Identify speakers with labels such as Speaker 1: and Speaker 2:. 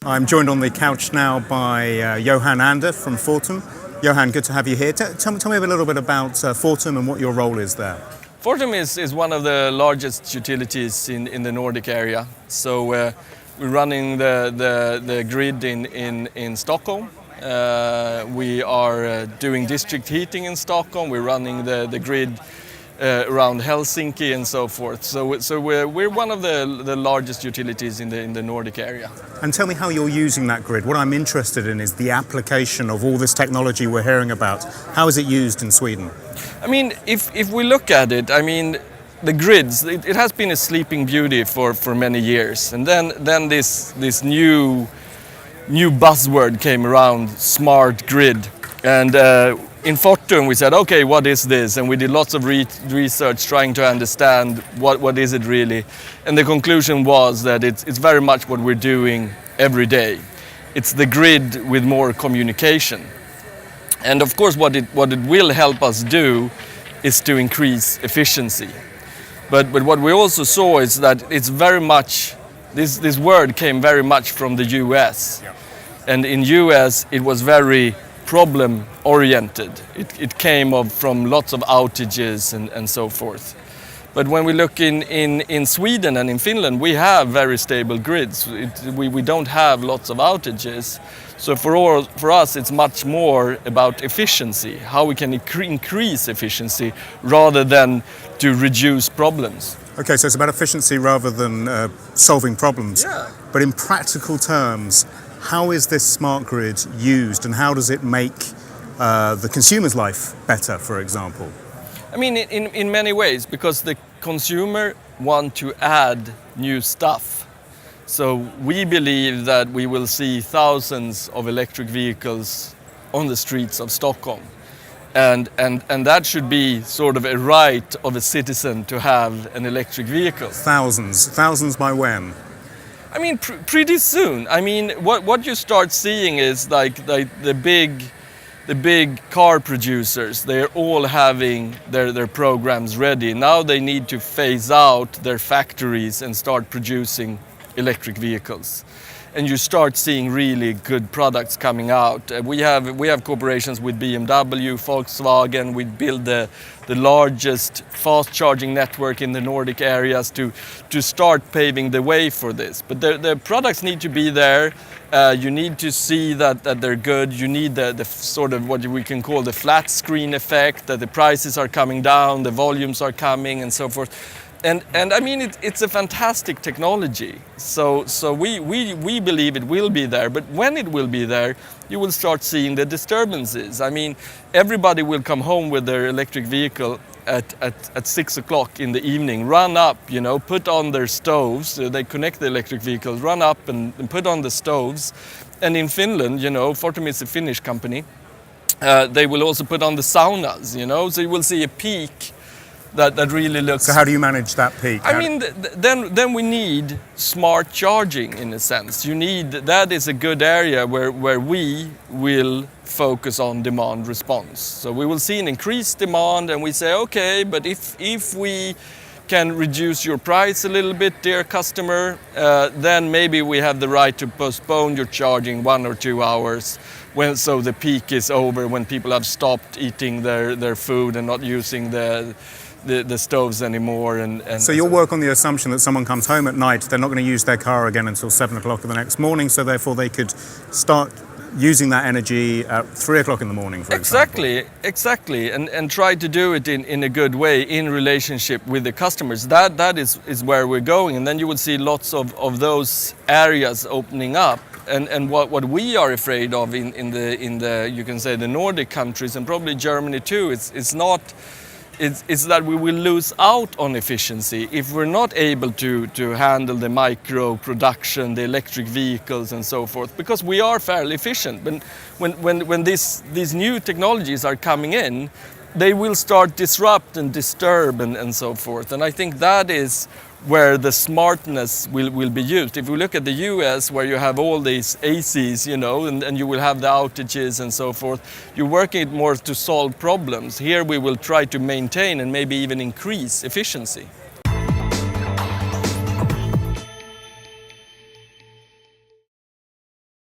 Speaker 1: I'm joined on the couch now by Johan Ander from Fortum. Johan, good to have you here. Tell me a little bit about Fortum and what your role is there.
Speaker 2: Fortum is one of the largest utilities in the Nordic area. So we're running the grid in Stockholm. We are doing district heating in Stockholm. We're running the grid around Helsinki and so forth. So we're one of the largest utilities in the Nordic area.
Speaker 1: And tell me how you're using that grid. What I'm interested in is the application of all this technology we're hearing about. How is it used in Sweden?
Speaker 2: I mean, if we look at it, I mean, the grids, it has been a sleeping beauty for many years. And then this new buzzword came around, smart grid. And in Fortum we said, okay, what is this? And we did lots of research trying to understand what is it really. And the conclusion was that it's very much what we're doing every day. It's the grid with more communication. And of course what it will help us do is to increase efficiency. But what we also saw is that it's very much, this word came very much from the US. Yeah. And in US it was very problem oriented. It came from lots of outages and so forth. But when we look in Sweden and in Finland, we have very stable grids. We don't have lots of outages. So for us, it's much more about efficiency, how we can increase efficiency rather than to reduce problems.
Speaker 1: Okay, so it's about efficiency rather than solving problems.
Speaker 2: Yeah.
Speaker 1: But in practical terms, how is this smart grid used and how does it make the consumer's life better, for example?
Speaker 2: I mean, in many ways, because the consumer want to add new stuff. So we believe that we will see thousands of electric vehicles on the streets of Stockholm. And that should be sort of a right of a citizen to have an electric vehicle.
Speaker 1: Thousands by when?
Speaker 2: I mean, pretty soon. I mean, what you start seeing is like the big car producers, they're all having their programs ready. Now they need to phase out their factories and start producing electric vehicles. And you start seeing really good products coming out. We have cooperations with BMW, Volkswagen. We build the largest fast charging network in the Nordic areas to start paving the way for this. But the products need to be there. You need to see that they're good. You need the sort of what we can call the flat screen effect, that the prices are coming down, the volumes are coming and so forth. And I mean, it's a fantastic technology. So we believe it will be there. But when it will be there, you will start seeing the disturbances. I mean, everybody will come home with their electric vehicle at 6 o'clock in the evening, run up, put on their stoves. They connect the electric vehicles, run up and put on the stoves. And in Finland, Fortum is a Finnish company. They will also put on the saunas, So you will see a peak. That really looks.
Speaker 1: So how do you manage that peak?
Speaker 2: I mean, then we need smart charging in a sense. That is a good area where we will focus on demand response. So we will see an increased demand and we say, okay, but if we can reduce your price a little bit, dear customer, then maybe we have the right to postpone your charging 1 or 2 hours so the peak is over, when people have stopped eating their food and not using the stoves anymore. And
Speaker 1: so you'll work on the assumption that someone comes home at night, they're not going to use their car again until 7 o'clock the next morning, so therefore they could start using that energy at 3 o'clock in the morning, for example.
Speaker 2: Exactly, and try to do it in a good way in relationship with the customers. That is where we're going, and then you will see lots of those areas opening up. And what we are afraid of in the you can say the Nordic countries and probably Germany too, it's that we will lose out on efficiency if we're not able to handle the micro production, the electric vehicles and so forth, because we are fairly efficient. But when these new technologies are coming in, they will start disrupt and disturb and so forth. And I think that is where the smartness will be used. If we look at the US, where you have all these ACs, and you will have the outages and so forth, you're working more to solve problems. Here we will try to maintain and maybe even increase efficiency.